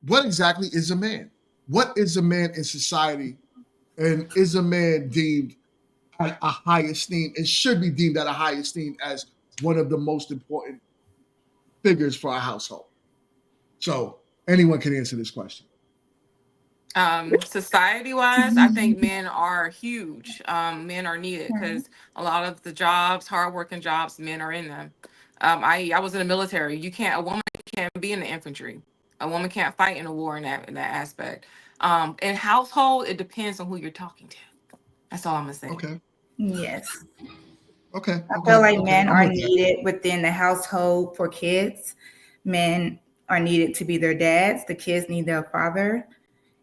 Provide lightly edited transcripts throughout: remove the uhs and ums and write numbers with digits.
what exactly is a man? What is a man in society? And is a man deemed at a high esteem and should be deemed at a high esteem as one of the most important figures for our household? So anyone can answer this question. Society-wise, I think men are huge. Men are needed because a lot of the jobs, hardworking jobs, men are in them. I was in the military. A woman can't be in the infantry. A woman can't fight in a war in that aspect. In household, it depends on who you're talking to. That's all I'm gonna say. Okay. Yes. Okay. I feel like men I'm are with that. needed within the household for kids. Men are needed to be their dads. The kids need their father.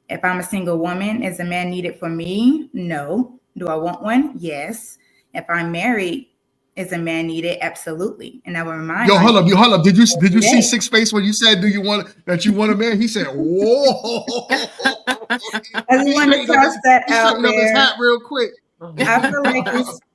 If I'm a single woman, is a man needed for me? No. Do I want one? Yes. If I'm married, is a man needed? Absolutely. And I will remind Yo, hold up. Did you see Today. Six Face when you said, "Do you want that? You want a man?" He said, "Whoa." I just want to toss that He out straightened up his there. hat real quick. I feel like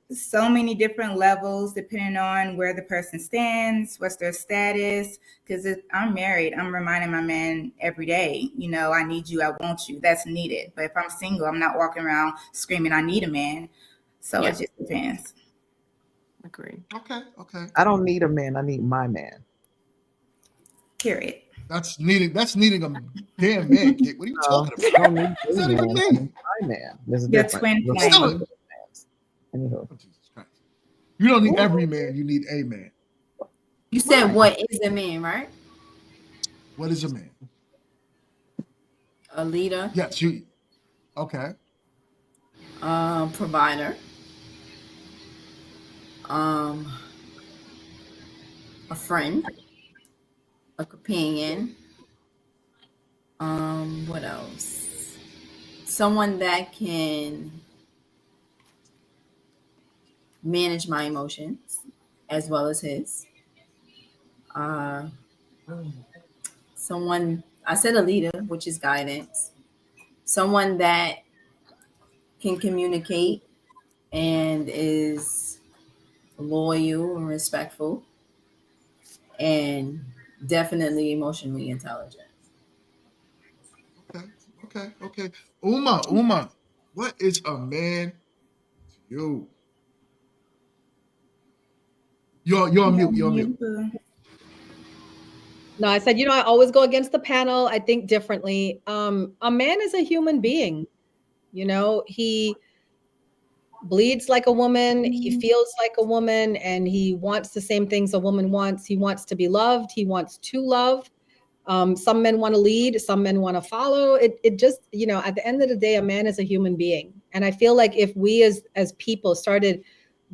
it's so many different levels depending on where the person stands, what's their status. Because if I'm married, I'm reminding my man every day, I need you, I want you. That's needed. But if I'm single, I'm not walking around screaming, I need a man. So It just depends. Agree. Okay. I don't need a man. I need my man. Period. That's needing a damn man, Kate. What are you talking about? I don't need What does that a even man. mean? I need my man. There's a Your difference. twin Look, flame. I'm Anywho. Oh, Jesus Christ. You don't need every man. You need a man. You said what is a man, right? What is a man? A leader. Yes, you. Okay. Provider. A friend. A companion. What else? Someone that can manage my emotions as well as his. Someone, I said a leader, which is guidance. Someone that can communicate and is loyal and respectful, and definitely emotionally intelligent. Okay. Uma, what is a man to you? You're on mute. You're on mute. No, I said, I always go against the panel. I think differently. A man is a human being. He bleeds like a woman. He feels like a woman, and he wants the same things a woman wants. He wants to be loved. He wants to love. Some men want to lead. Some men want to follow. It just, at the end of the day, a man is a human being. And I feel like if we as people started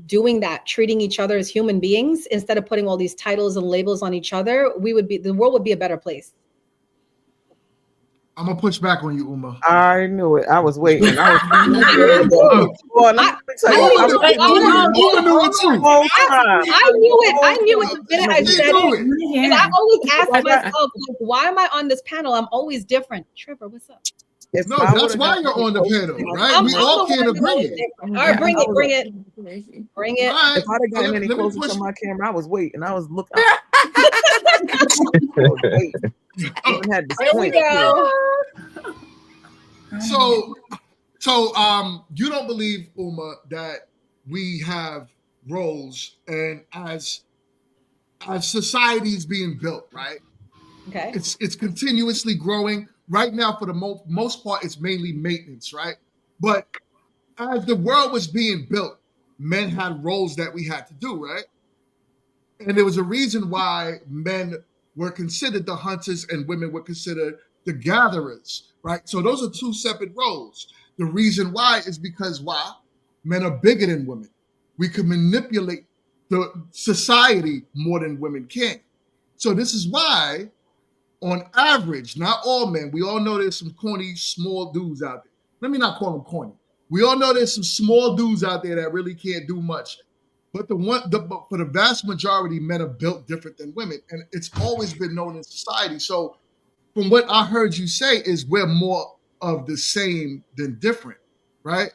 doing that, treating each other as human beings instead of putting all these titles and labels on each other, the world would be a better place. I'm gonna push back on you, Uma. I knew it. I was waiting. I knew it the minute I said it. And I always ask myself, why am I on this panel? I'm always different. Trevor, what's up? No, that's why you're on the panel, right? We all can't agree. All right, bring it. Right. If I'd have gotten any closer to my camera, I was waiting. I was looking. There we go. So you don't believe, Uma, that we have roles, and as society's being built, right? Okay. It's continuously growing. Right now, for the most part, it's mainly maintenance, right? But as the world was being built, men had roles that we had to do, right? And there was a reason why men were considered the hunters and women were considered the gatherers, right? So those are two separate roles. The reason why is because men are bigger than women. We can manipulate the society more than women can. So this is why, on average, not all men, we all know there's some corny, small dudes out there. Let me not call them corny. We all know there's some small dudes out there that really can't do much. But for the vast majority, men are built different than women. And it's always been known in society. So from what I heard you say is we're more of the same than different, right?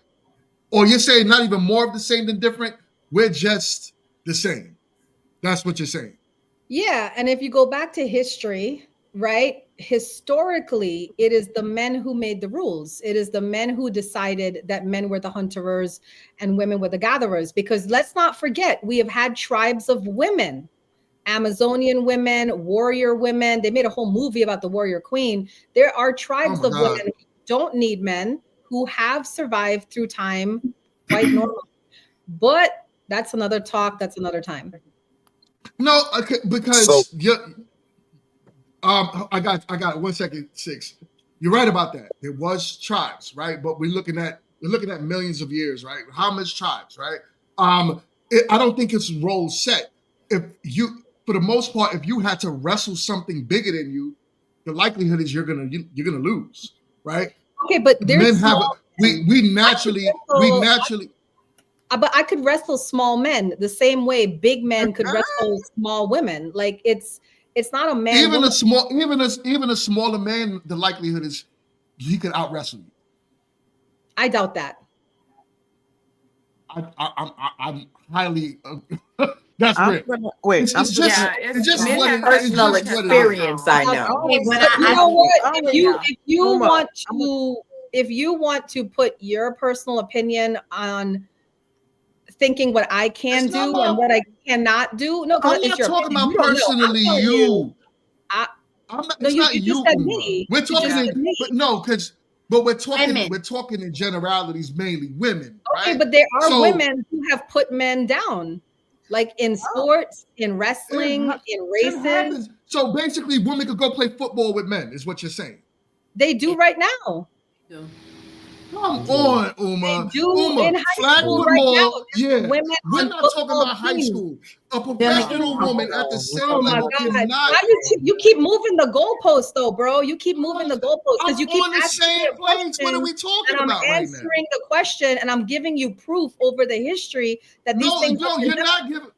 Or you're saying not even more of the same than different, we're just the same. That's what you're saying. Yeah, and if you go back to history, right? historically, it is the men who made the rules. It is the men who decided that men were the hunterers and women were the gatherers. Because let's not forget, we have had tribes of women, Amazonian women, warrior women. They made a whole movie about the warrior queen. There are tribes of women who don't need men, who have survived through time quite normally. But that's another talk. That's another time. No, because I got 1 second, 6. You're right about that. There was tribes, right? But we're looking at millions of years, right? How much tribes, right? I don't think it's role set. If you, for the most part, if you had to wrestle something bigger than you, the likelihood is you're gonna lose, right? Okay, but there's we naturally. But I could wrestle small men the same way big men could wrestle small women. Like it's not a man. Even a smaller man, the likelihood is he could out wrestle you. I doubt that. I'm highly. That's great. Wait, it's just personal experience. I know. But you know what? If you want to put your personal opinion on thinking what I can do and what I cannot do, no, I'm not talking about personally you. It's not you. We're talking but we're talking in generalities, mainly women. Okay, right? But there are women who have put men down, like in sports, in wrestling, in races. So basically, women could go play football with men, is what you're saying. They do right now. Come on, Uma. They do in high school right now. Yeah, we're not talking about high school. A professional woman at the same level cannot. You keep moving the goalposts, though, bro. You keep moving the goalposts because you keep on the same place. What are we talking about right now? I'm answering the question, and I'm giving you proof over the history that these things. No, you're not giving.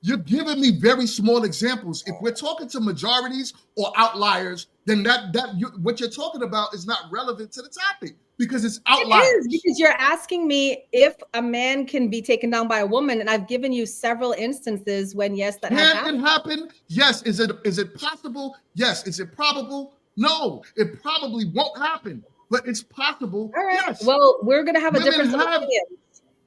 You're giving me very small examples. If we're talking to majorities or outliers, then what you're talking about is not relevant to the topic because it's outliers. It is, because you're asking me if a man can be taken down by a woman, and I've given you several instances when yes, that has happened. Can it happen? Yes. Is it possible? Yes. Is it probable? No. It probably won't happen, but it's possible. All right. Yes. Well, we're gonna have a difference of opinion.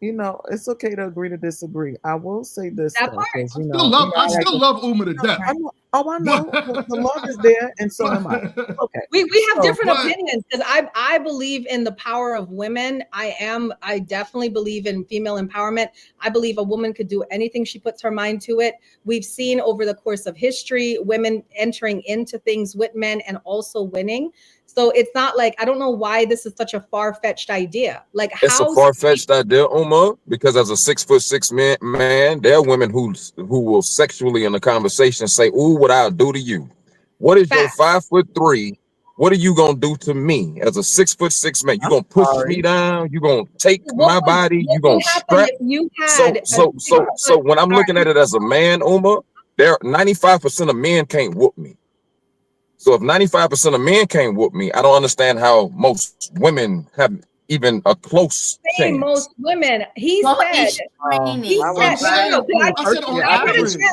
You know, it's okay to agree to disagree. I will say this. That part. I still love Uma to death. I know. The love is there, and so am I. Okay. We have different opinions because I believe in the power of women. I definitely believe in female empowerment. I believe a woman could do anything she puts her mind to it. We've seen over the course of history women entering into things with men and also winning. So it's not like, I don't know why this is such a far-fetched idea. Like, it's a far-fetched idea, Uma, because as a 6'6" man, there are women who will sexually in the conversation say, "Ooh, what I'll do to you." What is your 5'3"? What are you gonna do to me as a 6'6" man? You gonna push me down? You gonna take my body? You gonna strap? So when I'm looking at it as a man, Uma, there 95% of men can't whoop me. So if 95% of men can't whoop me, I don't understand how most women have even a close chance. Most women, he said, I get a chance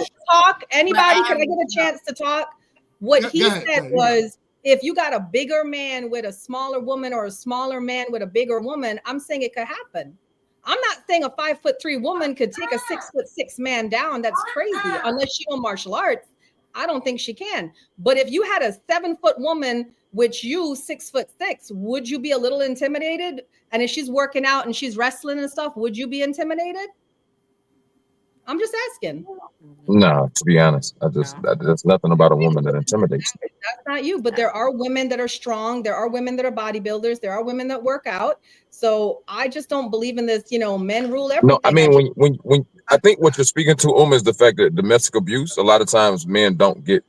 to talk? Anybody, can I get a chance to talk? What he said was, if you got a bigger man with a smaller woman or a smaller man with a bigger woman, I'm saying it could happen. I'm not saying a 5'3" woman could take a 6'6" man down. That's crazy, unless she on martial arts. I don't think she can. But if you had a 7-foot woman, which you 6'6", would you be a little intimidated? And if she's working out and she's wrestling and stuff, would you be intimidated? I'm just asking. No, to be honest, there's nothing about a woman that intimidates me. That's not you, but there are women that are strong. There are women that are bodybuilders. There are women that work out. So I just don't believe in this, men rule everything. No, I mean, when I think what you're speaking to, is the fact that domestic abuse, a lot of times men don't get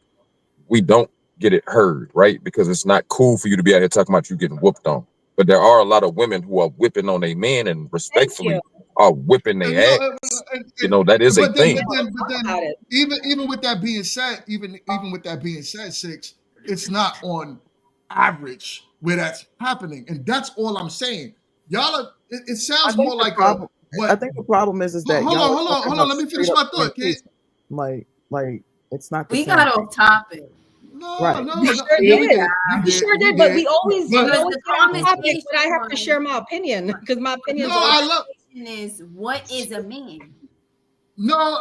it heard, right? Because it's not cool for you to be out here talking about you getting whooped on. But there are a lot of women who are whipping on a man and respectfully are whipping their ass. That is a thing. But then even with that being said, even with that being said, Six, it's not on average where that's happening. And that's all I'm saying. Y'all it sounds more like I think the problem is that hold on. Let me finish my thought, kid. Like it's not. We got off topic. No, Right. no, We no. sure Yeah, we did. did. We We did. sure We did, but we did. always But we always the get on topic, conversation but I have to was, share my opinion because my opinion's no, always I love. is what is a man? No,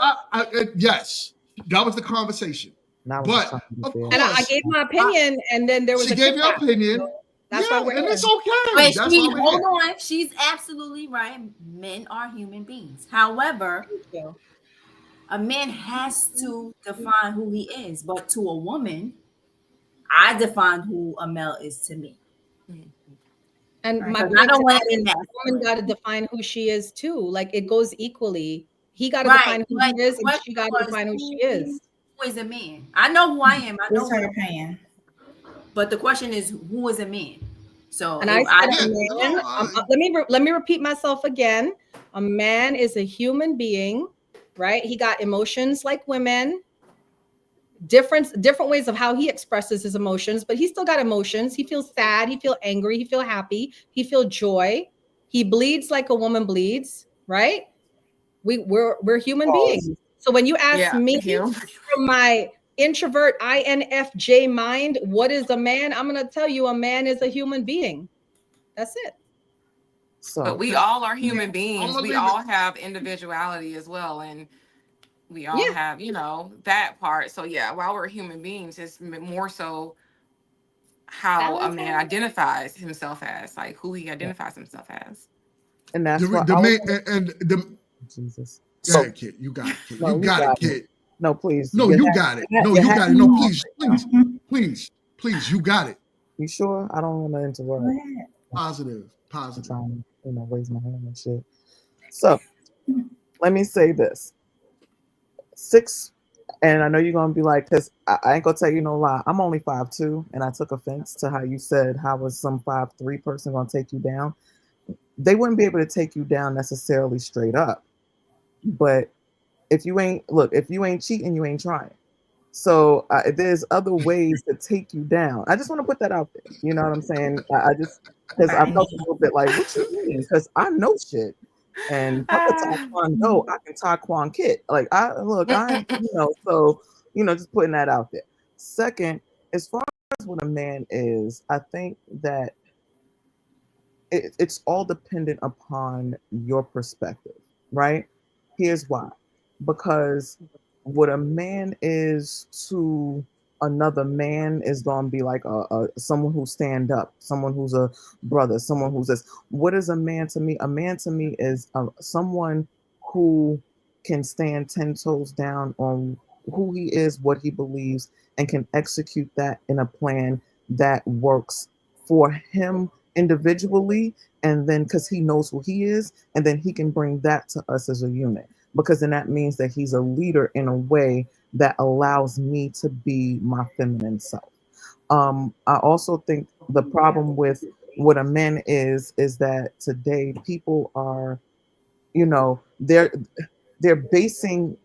yes, that was the conversation. Now I was just But trying to be of fair. and I course, gave my I, opinion and then there was she a gave your kickback. So opinion. that's why Yeah, we're and here. it's okay. But That's why we're hold here. on, she's absolutely right. Men are human beings. However, Thank you. a man has to define who he is. But to a woman, I define who a male is to me. And my Because point I don't want to exactly be is the woman got to masculine. define who she is too. Like it goes equally. He got to Right. define who But he is, the and question she got to was, define who she is. who is a man? I know who I am. I know What's who, her opinion? but the question is, who is a man? So And if I I said, a Yeah, man. no, Let me repeat myself again. A man is a human being, right? He got emotions like women. Different ways of how he expresses his emotions, but he still got emotions. He feels sad. He feel angry. He feel happy. He feel joy. He bleeds like a woman bleeds, right? We're human Pause. beings. So when you ask Yeah, me him. from my introvert INFJ mind, what is a man? I'm gonna tell you a man is a human being. That's it. But So we all are yeah, human I'm beings. gonna We leave it. all have individuality as well, and we all Yeah. have, that part. So yeah, while we're human beings, it's more so how a man identifies himself as, like who he yeah. identifies himself as. And The that's what the I was main and the Jesus. Go So ahead, kid. You got it, kid. You No, you got it, got it. kid. No, please. No, you got it. No, You you had got it. No, please, please, please, you got it. You sure? I don't want to interrupt. Positive, I'm positive. trying to, raise my hand and shit. So let me say this. 6, and I know you're gonna be like, because I ain't gonna tell you no lie. I'm only 5'2", and I took offense to how you said how was some 5'3" person gonna take you down. They wouldn't be able to take you down necessarily straight up. But if you ain't cheating, you ain't trying. So there's other ways to take you down. I just want to put that out there. You know what I'm saying? I just because I felt a little bit like, what you mean? Because I know shit. And fuck a Taekwondo, I can Taekwondo kit. Like so just putting that out there. Second, as far as what a man is, I think that it's all dependent upon your perspective, right? Here's why. Because what a man is to another man is going to be like a someone who stand up, someone who's a brother, someone who's this. What is a man to me? A man to me is someone who can stand 10 toes down on who he is, what he believes, and can execute that in a plan that works for him individually, and then because he knows who he is, and then he can bring that to us as a unit, because then that means that he's a leader in a way that allows me to be my feminine self. I also think the problem with what a man is that today people are, they're basing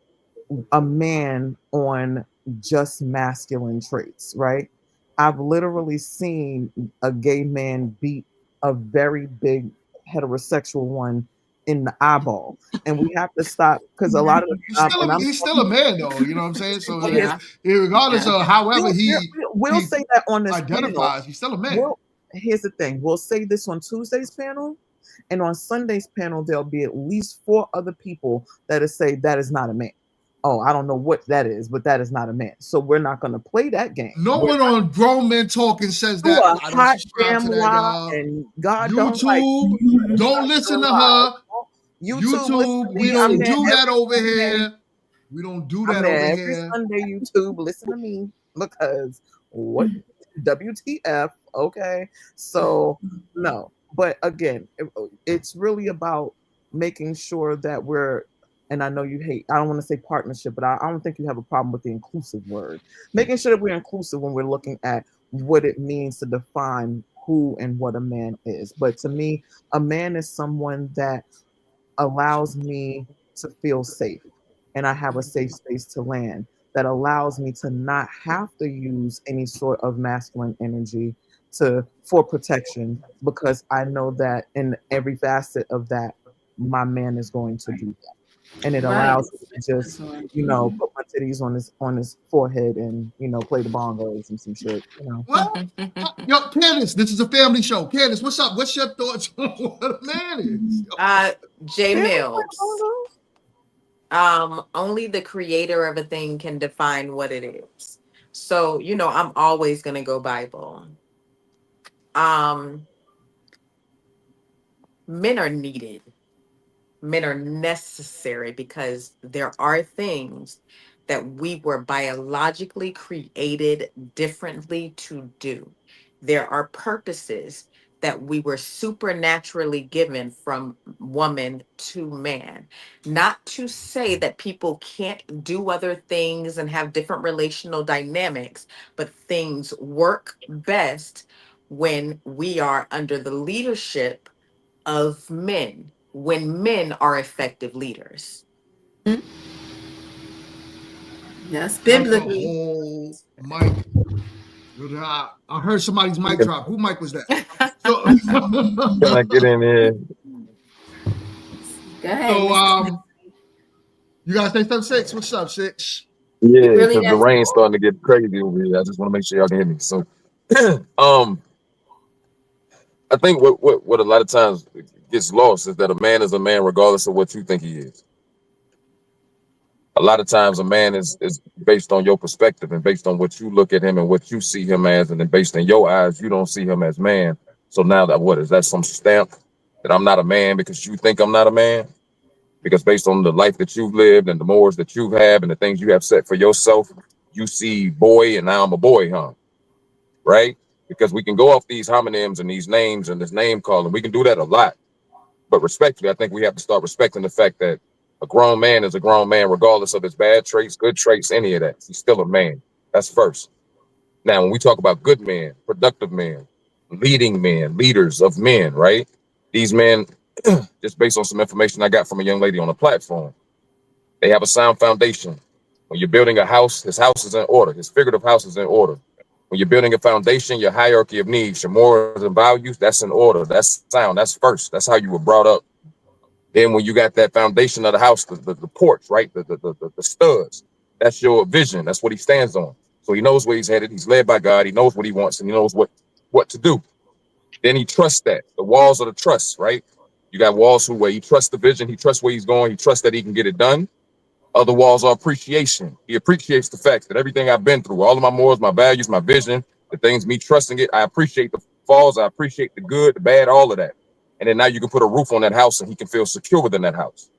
a man on just masculine traits, right? I've literally seen a gay man beat a very big heterosexual one in the eyeball, and we have to stop because a lot of the time, and I'm He's still a man though. You know what I'm saying? So Yeah. regardless Yeah. of however we'll he say that on this panel. identifies, he's still a man. Here's the thing: we'll say this on Tuesday's panel, and on Sunday's panel, there'll be at least 4 other people that'll say that is not a man. Oh, I don't know what that is, but that is not a man. So we're not going to play that game. No one on Grown Men Talking says You that. a I don't hot subscribe damn to that, lie, y'all. and God don't like YouTube, you. don't listen to her. YouTube, listen YouTube, to we me. I'm don't there do that every over Sunday. here. We don't do I'm that over there every here. Sunday. YouTube, listen to me, because what WTF? Okay, so no, but again, it's really about making sure that we're. And I know you hate. I don't want to say partnership, but I don't think you have a problem with the inclusive word. Making sure that we're inclusive when we're looking at what it means to define who and what a man is. But to me, a man is someone that allows me to feel safe, and I have a safe space to land that allows me to not have to use any sort of masculine energy for protection, because I know that in every facet of that, my man is going to do that. and it Right. allows me to just, put my titties on his forehead and, play the bongos and some shit, Well, yo, Candace, this is a family show. Candace, what's up? What's your thoughts on what a man is? J Yeah, Mills. Only the creator of a thing can define what it is. So, I'm always gonna go Bible. Um, Men are needed. Men are necessary because there are things that we were biologically created differently to do. There are purposes that we were supernaturally given from woman to man. Not to say that people can't do other things and have different relational dynamics, but things work best when we are under the leadership of men, when men are effective leaders. That's That's a biblically. whole mic. I heard somebody's mic Can, drop. Who mic was that? So, can I get in here? Go ahead, so Mr. You guys say something, Six? What's up, Six? Yeah, Really, because the that's rain's starting to get crazy over here. I just want to make sure y'all can hear me. So, um, I think what a lot of times gets lost is that a man is a man regardless of what you think he is. A lot of times a man is based on your perspective and based on what you look at him and what you see him as, and then based on your eyes, you don't see him as man. So now that what is that some stamp that I'm not a man because you think I'm not a man? Because based on the life that you've lived and the morals that you have and the things you have set for yourself, you see boy and now I'm a boy, huh? Right? Because we can go off these homonyms and these names and this name calling. We can do that a lot. But respectfully, I think we have to start respecting the fact that a grown man is a grown man, regardless of his bad traits, good traits, any of that. He's still a man. That's first. Now, when we talk about good men, productive men, leading men, leaders of men, right? These men, just based on some information I got from a young lady on a platform, they have a sound foundation. When you're building a house, his house is in order. His figurative house is in order. When you're building a foundation, your hierarchy of needs, your morals and values, that's in order. That's sound. That's first. That's how you were brought up. Then when you got that foundation of the house, the porch, right? The studs, that's your vision. That's what he stands on. So he knows where he's headed. He's led by God. He knows what he wants and he knows what to do. Then he trusts that. The walls of the trust, right? You got walls where he trusts the vision. He trusts where he's going. He trusts that he can get it done. Other walls are appreciation. He appreciates the fact that everything I've been through, all of my morals, my values, my vision, the things, me trusting it, I appreciate the falls. I appreciate the good, the bad, all of that. And then now you can put a roof on that house and he can feel secure within that house.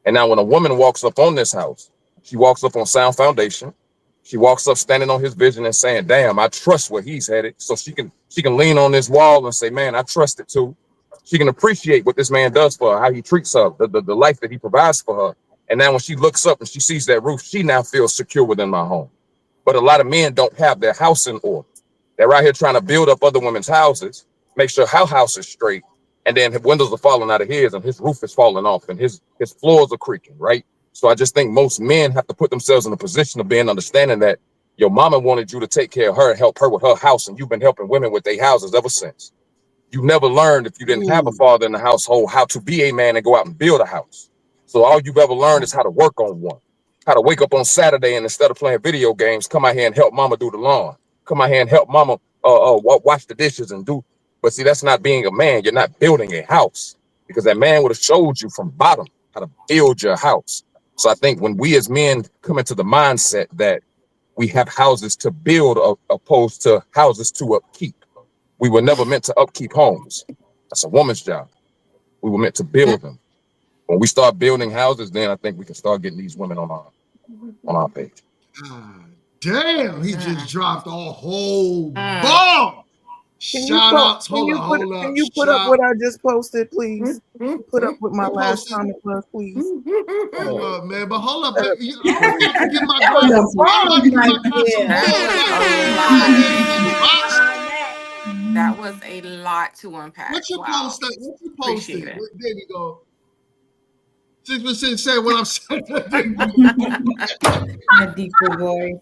And now when a woman walks up on this house, she walks up on sound foundation. She walks up standing on his vision and saying, damn, I trust where he's headed. So she can lean on this wall and say, man, I trust it too. She can appreciate what this man does for her, how he treats her, the life that he provides for her. And now when she looks up and she sees that roof, she now feels secure within my home. But a lot of men don't have their house in order. They're out here trying to build up other women's houses, make sure her house is straight. And then his windows are falling out of his and his roof is falling off and his floors are creaking, right? So I just think most men have to put themselves in a position of being understanding that your mama wanted you to take care of her and help her with her house. And you've been helping women with their houses ever since. You never learned, if you didn't have a father in the household, how to be a man and go out and build a house. So all you've ever learned is how to work on one, how to wake up on Saturday and instead of playing video games, come out here and help mama do the lawn, come out here and help mama wash the dishes and do. But see, that's not being a man. You're not building a house because that man would have showed you from bottom how to build your house. So I think when we as men come into the mindset that we have houses to build opposed to houses to upkeep, we were never meant to upkeep homes. That's a woman's job. We were meant to build them. When we start building houses, then I think we can start getting these women on our page. Damn, he just dropped a whole bomb. Shout outs. Hold up. Can you put up what I just posted, please? Put up what my last comment was, please. Hold up, man. But hold up. I'm about to give my guy. That was a lot to unpack. What you post? What you posted? There we go. 6% said what I'm saying. A deeper voice.